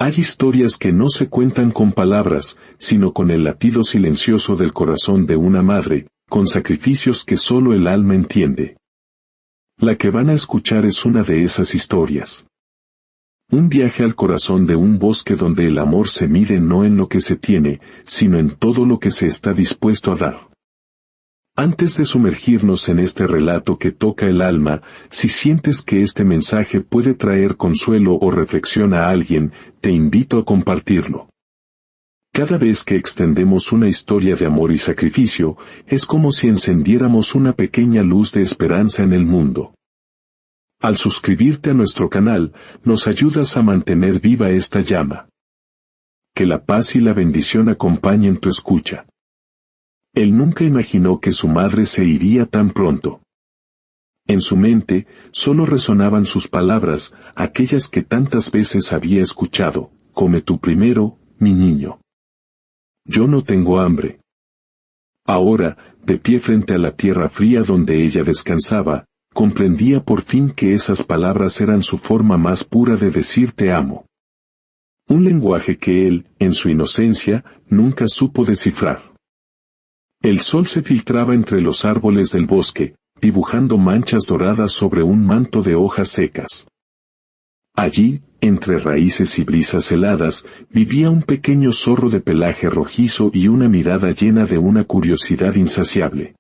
Hay historias que no se cuentan con palabras, sino con el latido silencioso del corazón de una madre, con sacrificios que solo el alma entiende. La que van a escuchar es una de esas historias. Un viaje al corazón de un bosque donde el amor se mide no en lo que se tiene, sino en todo lo que se está dispuesto a dar. Antes de sumergirnos en este relato que toca el alma, si sientes que este mensaje puede traer consuelo o reflexión a alguien, te invito a compartirlo. Cada vez que extendemos una historia de amor y sacrificio, es como si encendiéramos una pequeña luz de esperanza en el mundo. Al suscribirte a nuestro canal, nos ayudas a mantener viva esta llama. Que la paz y la bendición acompañen tu escucha. Él nunca imaginó que su madre se iría tan pronto. En su mente, solo resonaban sus palabras, aquellas que tantas veces había escuchado: come tú primero, mi niño. Yo no tengo hambre. Ahora, de pie frente a la tierra fría donde ella descansaba, comprendía por fin que esas palabras eran su forma más pura de decir te amo. Un lenguaje que él, en su inocencia, nunca supo descifrar. El sol se filtraba entre los árboles del bosque, dibujando manchas doradas sobre un manto de hojas secas. Allí, entre raíces y brisas heladas, vivía un pequeño zorro de pelaje rojizo y una mirada llena de una curiosidad insaciable.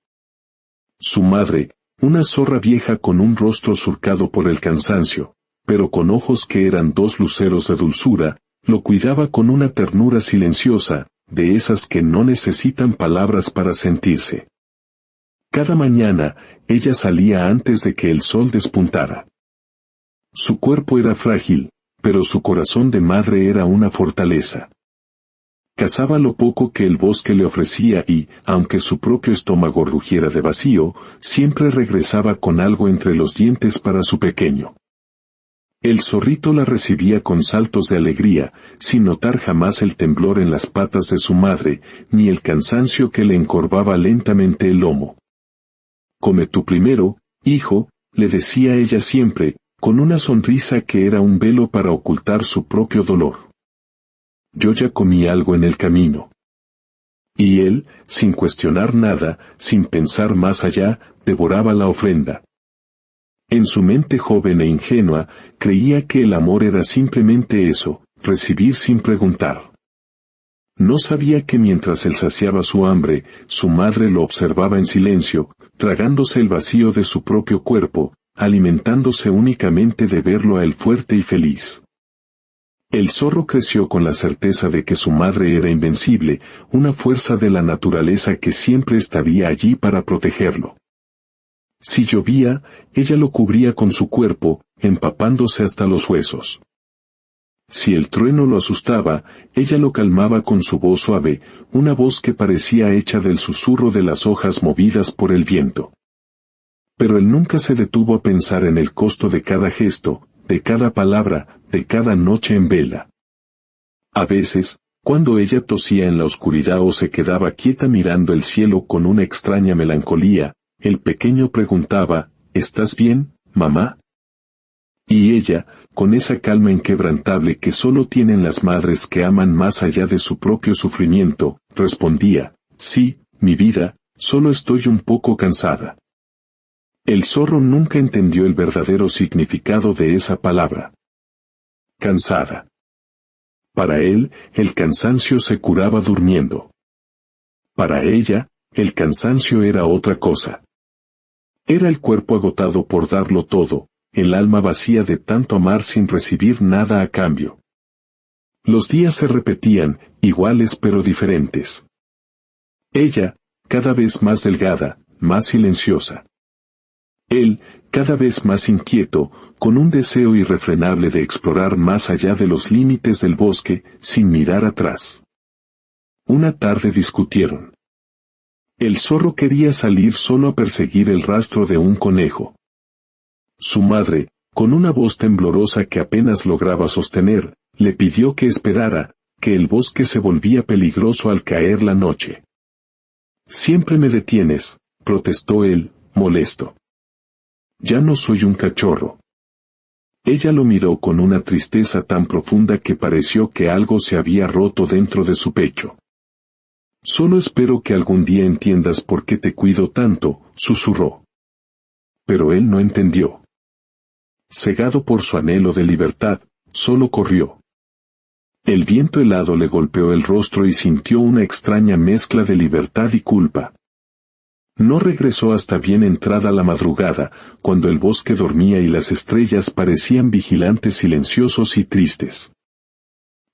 Su madre, una zorra vieja con un rostro surcado por el cansancio, pero con ojos que eran dos luceros de dulzura, lo cuidaba con una ternura silenciosa, de esas que no necesitan palabras para sentirse. Cada mañana, ella salía antes de que el sol despuntara. Su cuerpo era frágil, pero su corazón de madre era una fortaleza. Cazaba lo poco que el bosque le ofrecía y, aunque su propio estómago rugiera de vacío, siempre regresaba con algo entre los dientes para su pequeño. El zorrito la recibía con saltos de alegría, sin notar jamás el temblor en las patas de su madre, ni el cansancio que le encorvaba lentamente el lomo. Come tú primero, hijo, le decía ella siempre, con una sonrisa que era un velo para ocultar su propio dolor. Yo ya comí algo en el camino. Y él, sin cuestionar nada, sin pensar más allá, devoraba la ofrenda. En su mente joven e ingenua, creía que el amor era simplemente eso, recibir sin preguntar. No sabía que mientras él saciaba su hambre, su madre lo observaba en silencio, tragándose el vacío de su propio cuerpo, alimentándose únicamente de verlo a él fuerte y feliz. El zorro creció con la certeza de que su madre era invencible, una fuerza de la naturaleza que siempre estaría allí para protegerlo. Si llovía, ella lo cubría con su cuerpo, empapándose hasta los huesos. Si el trueno lo asustaba, ella lo calmaba con su voz suave, una voz que parecía hecha del susurro de las hojas movidas por el viento. Pero él nunca se detuvo a pensar en el costo de cada gesto, de cada palabra, de cada noche en vela. A veces, cuando ella tosía en la oscuridad o se quedaba quieta mirando el cielo con una extraña melancolía, el pequeño preguntaba: ¿estás bien, mamá? Y ella, con esa calma inquebrantable que solo tienen las madres que aman más allá de su propio sufrimiento, respondía: sí, mi vida, solo estoy un poco cansada. El zorro nunca entendió el verdadero significado de esa palabra. Cansada. Para él, el cansancio se curaba durmiendo. Para ella, el cansancio era otra cosa. Era el cuerpo agotado por darlo todo, el alma vacía de tanto amar sin recibir nada a cambio. Los días se repetían, iguales pero diferentes. Ella, cada vez más delgada, más silenciosa. Él, cada vez más inquieto, con un deseo irrefrenable de explorar más allá de los límites del bosque, sin mirar atrás. Una tarde discutieron. El zorro quería salir solo a perseguir el rastro de un conejo. Su madre, con una voz temblorosa que apenas lograba sostener, le pidió que esperara, que el bosque se volvía peligroso al caer la noche. Siempre me detienes, protestó él, molesto. Ya no soy un cachorro. Ella lo miró con una tristeza tan profunda que pareció que algo se había roto dentro de su pecho. Solo espero que algún día entiendas por qué te cuido tanto, susurró. Pero él no entendió. Cegado por su anhelo de libertad, solo corrió. El viento helado le golpeó el rostro y sintió una extraña mezcla de libertad y culpa. No regresó hasta bien entrada la madrugada, cuando el bosque dormía y las estrellas parecían vigilantes silenciosos y tristes.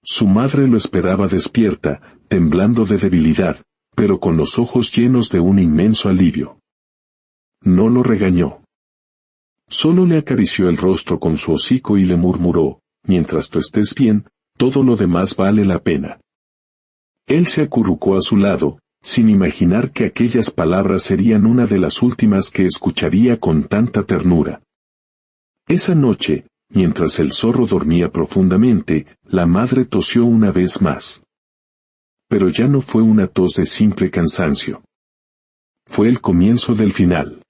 Su madre lo esperaba despierta, temblando de debilidad, pero con los ojos llenos de un inmenso alivio. No lo regañó. Solo le acarició el rostro con su hocico y le murmuró, mientras tú estés bien, todo lo demás vale la pena. Él se acurrucó a su lado, sin imaginar que aquellas palabras serían una de las últimas que escucharía con tanta ternura. Esa noche, mientras el zorro dormía profundamente, la madre tosió una vez más. Pero ya no fue una tos de simple cansancio. Fue el comienzo del final.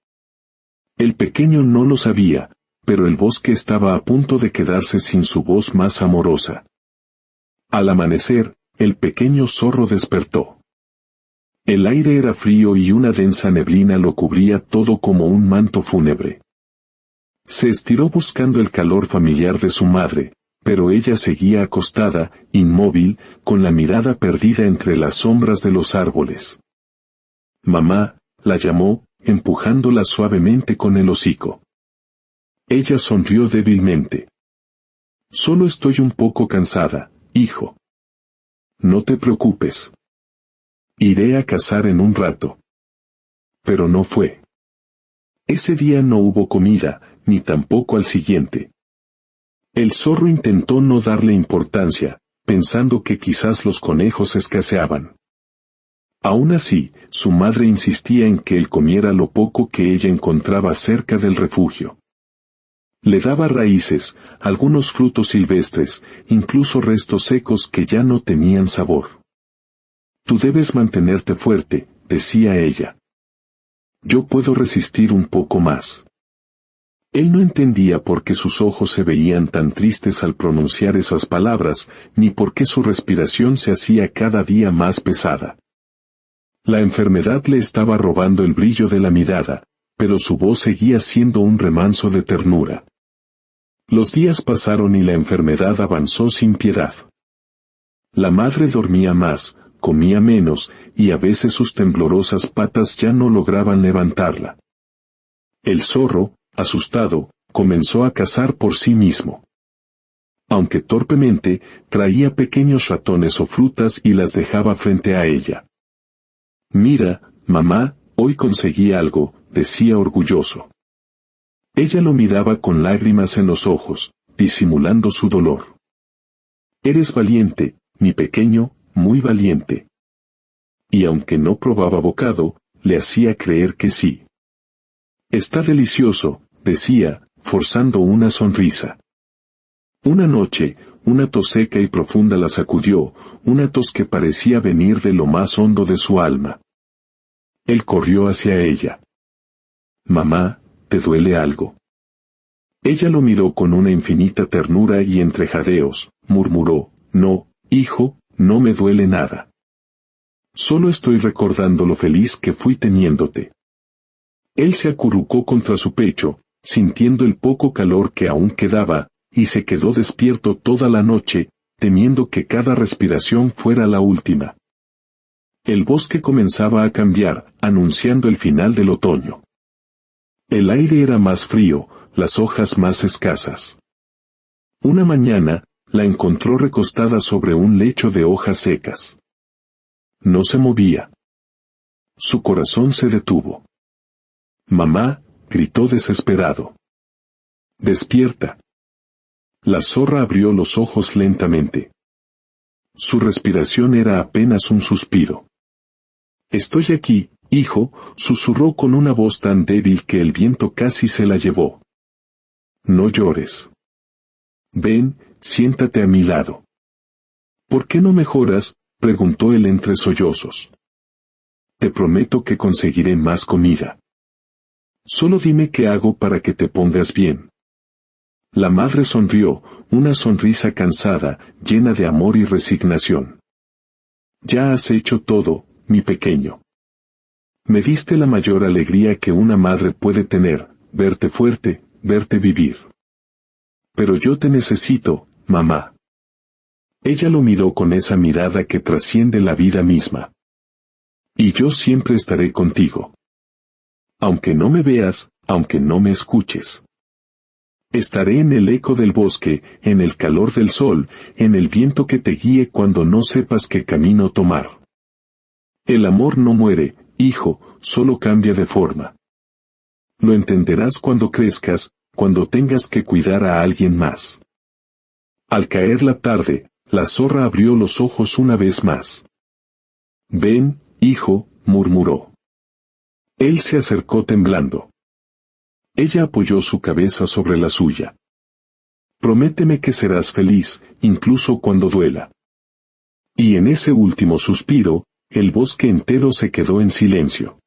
El pequeño no lo sabía, pero el bosque estaba a punto de quedarse sin su voz más amorosa. Al amanecer, el pequeño zorro despertó. El aire era frío y una densa neblina lo cubría todo como un manto fúnebre. Se estiró buscando el calor familiar de su madre, pero ella seguía acostada, inmóvil, con la mirada perdida entre las sombras de los árboles. Mamá, la llamó, empujándola suavemente con el hocico. Ella sonrió débilmente. Solo estoy un poco cansada, hijo. No te preocupes. Iré a cazar en un rato. Pero no fue. Ese día no hubo comida, ni tampoco al siguiente. El zorro intentó no darle importancia, pensando que quizás los conejos escaseaban. Aún así, su madre insistía en que él comiera lo poco que ella encontraba cerca del refugio. Le daba raíces, algunos frutos silvestres, incluso restos secos que ya no tenían sabor. Tú debes mantenerte fuerte, decía ella. Yo puedo resistir un poco más. Él no entendía por qué sus ojos se veían tan tristes al pronunciar esas palabras, ni por qué su respiración se hacía cada día más pesada. La enfermedad le estaba robando el brillo de la mirada, pero su voz seguía siendo un remanso de ternura. Los días pasaron y la enfermedad avanzó sin piedad. La madre dormía más, comía menos, y a veces sus temblorosas patas ya no lograban levantarla. El zorro, asustado, comenzó a cazar por sí mismo. Aunque torpemente, traía pequeños ratones o frutas y las dejaba frente a ella. Mira, mamá, hoy conseguí algo, decía orgulloso. Ella lo miraba con lágrimas en los ojos, disimulando su dolor. Eres valiente, mi pequeño, muy valiente. Y aunque no probaba bocado, le hacía creer que sí. Está delicioso, decía, forzando una sonrisa. Una noche, una tos seca y profunda la sacudió, una tos que parecía venir de lo más hondo de su alma. Él corrió hacia ella. Mamá, ¿te duele algo? Ella lo miró con una infinita ternura y entre jadeos, murmuró, no, hijo, no me duele nada. Solo estoy recordando lo feliz que fui teniéndote. Él se acurrucó contra su pecho, sintiendo el poco calor que aún quedaba, y se quedó despierto toda la noche, temiendo que cada respiración fuera la última. El bosque comenzaba a cambiar, anunciando el final del otoño. El aire era más frío, las hojas más escasas. Una mañana, la encontró recostada sobre un lecho de hojas secas. No se movía. Su corazón se detuvo. Mamá, gritó desesperado. Despierta. La zorra abrió los ojos lentamente. Su respiración era apenas un suspiro. Estoy aquí, hijo, susurró con una voz tan débil que el viento casi se la llevó. No llores. Ven, siéntate a mi lado. ¿Por qué no mejoras?, preguntó él entre sollozos. Te prometo que conseguiré más comida. Solo dime qué hago para que te pongas bien. La madre sonrió, una sonrisa cansada, llena de amor y resignación. Ya has hecho todo, mi pequeño. Me diste la mayor alegría que una madre puede tener, verte fuerte, verte vivir. Pero yo te necesito, mamá. Ella lo miró con esa mirada que trasciende la vida misma. Y yo siempre estaré contigo. Aunque no me veas, aunque no me escuches. Estaré en el eco del bosque, en el calor del sol, en el viento que te guíe cuando no sepas qué camino tomar. El amor no muere, hijo, solo cambia de forma. Lo entenderás cuando crezcas, cuando tengas que cuidar a alguien más. Al caer la tarde, la zorra abrió los ojos una vez más. Ven, hijo, murmuró. Él se acercó temblando. Ella apoyó su cabeza sobre la suya. Prométeme que serás feliz, incluso cuando duela. Y en ese último suspiro, el bosque entero se quedó en silencio.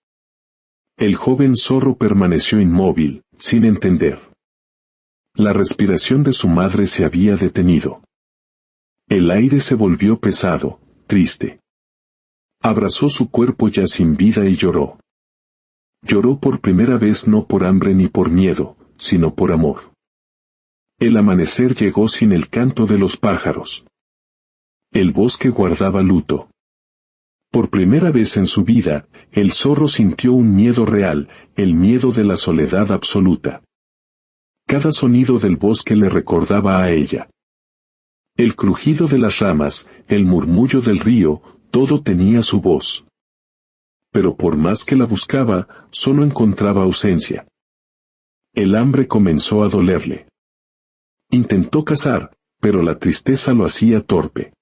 El joven zorro permaneció inmóvil, sin entender. La respiración de su madre se había detenido. El aire se volvió pesado, triste. Abrazó su cuerpo ya sin vida y lloró. Lloró por primera vez no por hambre ni por miedo, sino por amor. El amanecer llegó sin el canto de los pájaros. El bosque guardaba luto. Por primera vez en su vida, el zorro sintió un miedo real, el miedo de la soledad absoluta. Cada sonido del bosque le recordaba a ella. El crujido de las ramas, el murmullo del río, todo tenía su voz. Pero por más que la buscaba, solo encontraba ausencia. El hambre comenzó a dolerle. Intentó cazar, pero la tristeza lo hacía torpe.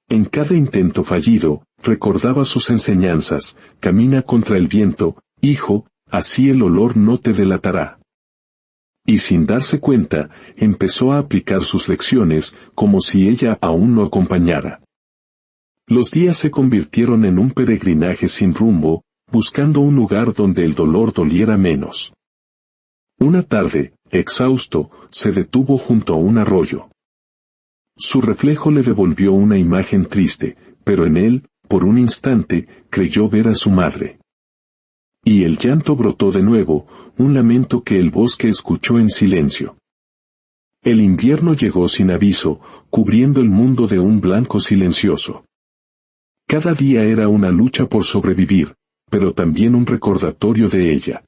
En cada intento fallido, recordaba sus enseñanzas: camina contra el viento, hijo, así el olor no te delatará. Y sin darse cuenta, empezó a aplicar sus lecciones, como si ella aún lo acompañara. Los días se convirtieron en un peregrinaje sin rumbo, buscando un lugar donde el dolor doliera menos. Una tarde, exhausto, se detuvo junto a un arroyo. Su reflejo le devolvió una imagen triste, pero en él, por un instante, creyó ver a su madre. Y el llanto brotó de nuevo, un lamento que el bosque escuchó en silencio. El invierno llegó sin aviso, cubriendo el mundo de un blanco silencioso. Cada día era una lucha por sobrevivir, pero también un recordatorio de ella.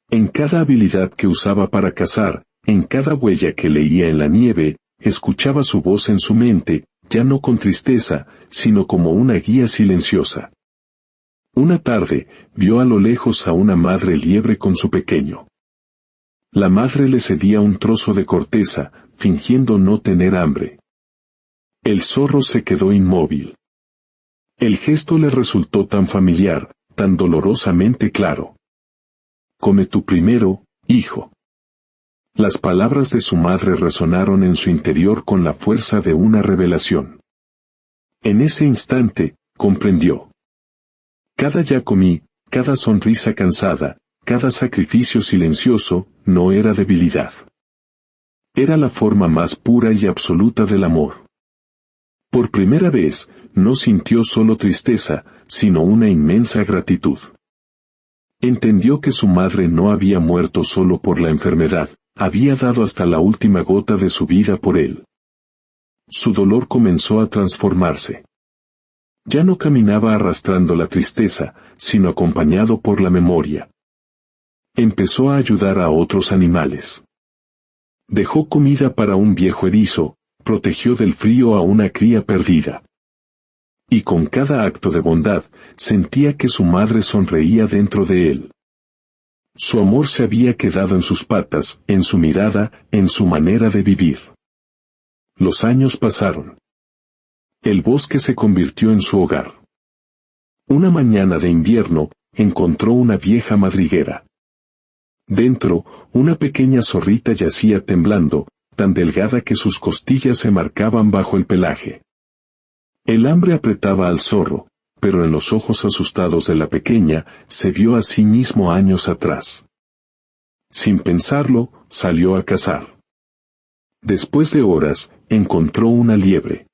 En cada habilidad que usaba para cazar, en cada huella que leía en la nieve, escuchaba su voz en su mente, ya no con tristeza, sino como una guía silenciosa. Una tarde, vio a lo lejos a una madre liebre con su pequeño. La madre le cedía un trozo de corteza, fingiendo no tener hambre. El zorro se quedó inmóvil. El gesto le resultó tan familiar, tan dolorosamente claro. Come tú primero, hijo. Las palabras de su madre resonaron en su interior con la fuerza de una revelación. En ese instante, comprendió. Cada ya comí, cada sonrisa cansada, cada sacrificio silencioso, no era debilidad. Era la forma más pura y absoluta del amor. Por primera vez, no sintió solo tristeza, sino una inmensa gratitud. Entendió que su madre no había muerto solo por la enfermedad, había dado hasta la última gota de su vida por él. Su dolor comenzó a transformarse. Ya no caminaba arrastrando la tristeza, sino acompañado por la memoria. Empezó a ayudar a otros animales. Dejó comida para un viejo erizo, protegió del frío a una cría perdida. Y con cada acto de bondad, sentía que su madre sonreía dentro de él. Su amor se había quedado en sus patas, en su mirada, en su manera de vivir. Los años pasaron. El bosque se convirtió en su hogar. Una mañana de invierno, encontró una vieja madriguera. Dentro, una pequeña zorrita yacía temblando, tan delgada que sus costillas se marcaban bajo el pelaje. El hambre apretaba al zorro, pero en los ojos asustados de la pequeña, se vio a sí mismo años atrás. Sin pensarlo, salió a cazar. Después de horas, encontró una liebre.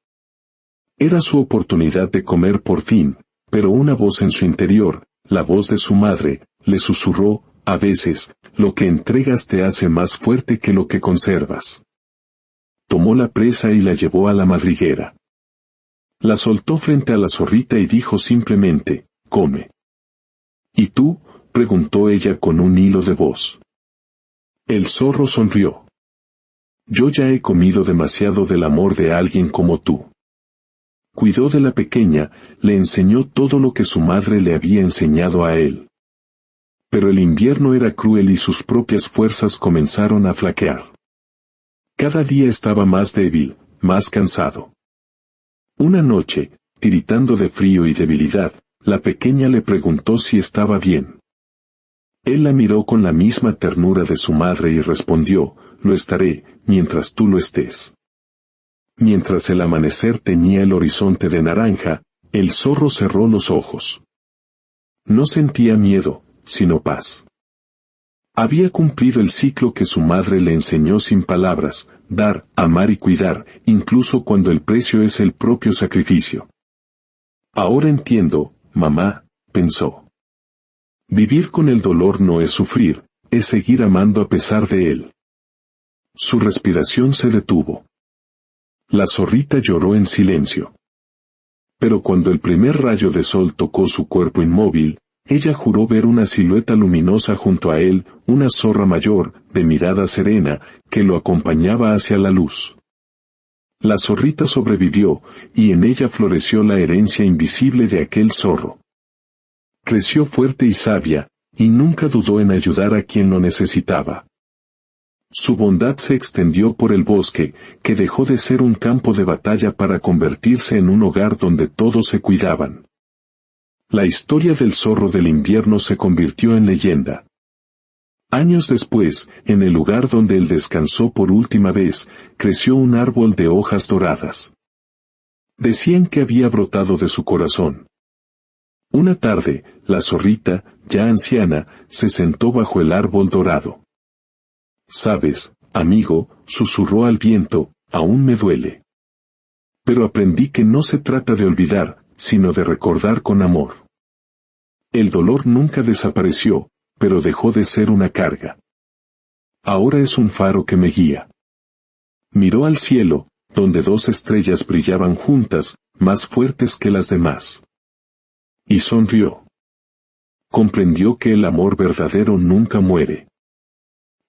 Era su oportunidad de comer por fin, pero una voz en su interior, la voz de su madre, le susurró: a veces, lo que entregas te hace más fuerte que lo que conservas. Tomó la presa y la llevó a la madriguera. La soltó frente a la zorrita y dijo simplemente: come. ¿Y tú?, preguntó ella con un hilo de voz. El zorro sonrió. Yo ya he comido demasiado del amor de alguien como tú. Cuidó de la pequeña, le enseñó todo lo que su madre le había enseñado a él. Pero el invierno era cruel y sus propias fuerzas comenzaron a flaquear. Cada día estaba más débil, más cansado. Una noche, tiritando de frío y debilidad, la pequeña le preguntó si estaba bien. Él la miró con la misma ternura de su madre y respondió: lo estaré, mientras tú lo estés. Mientras el amanecer teñía el horizonte de naranja, el zorro cerró los ojos. No sentía miedo, sino paz. Había cumplido el ciclo que su madre le enseñó sin palabras: dar, amar y cuidar, incluso cuando el precio es el propio sacrificio. Ahora entiendo, mamá, pensó. Vivir con el dolor no es sufrir, es seguir amando a pesar de él. Su respiración se detuvo. La zorrita lloró en silencio. Pero cuando el primer rayo de sol tocó su cuerpo inmóvil, ella juró ver una silueta luminosa junto a él, una zorra mayor, de mirada serena, que lo acompañaba hacia la luz. La zorrita sobrevivió, y en ella floreció la herencia invisible de aquel zorro. Creció fuerte y sabia, y nunca dudó en ayudar a quien lo necesitaba. Su bondad se extendió por el bosque, que dejó de ser un campo de batalla para convertirse en un hogar donde todos se cuidaban. La historia del zorro del invierno se convirtió en leyenda. Años después, en el lugar donde él descansó por última vez, creció un árbol de hojas doradas. Decían que había brotado de su corazón. Una tarde, la zorrita, ya anciana, se sentó bajo el árbol dorado. «Sabes, amigo», susurró al viento, «aún me duele. Pero aprendí que no se trata de olvidar, sino de recordar con amor». El dolor nunca desapareció, pero dejó de ser una carga. Ahora es un faro que me guía. Miró al cielo, donde 2 estrellas brillaban juntas, más fuertes que las demás. Y sonrió. Comprendió que el amor verdadero nunca muere.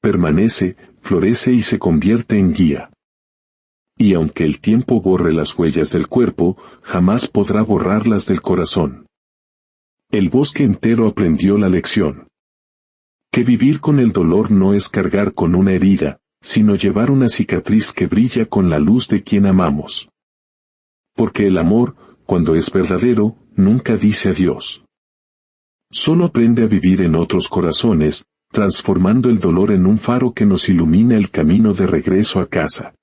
Permanece, florece y se convierte en guía. Y aunque el tiempo borre las huellas del cuerpo, jamás podrá borrarlas del corazón. El bosque entero aprendió la lección. Que vivir con el dolor no es cargar con una herida, sino llevar una cicatriz que brilla con la luz de quien amamos. Porque el amor, cuando es verdadero, nunca dice adiós. Solo aprende a vivir en otros corazones, transformando el dolor en un faro que nos ilumina el camino de regreso a casa.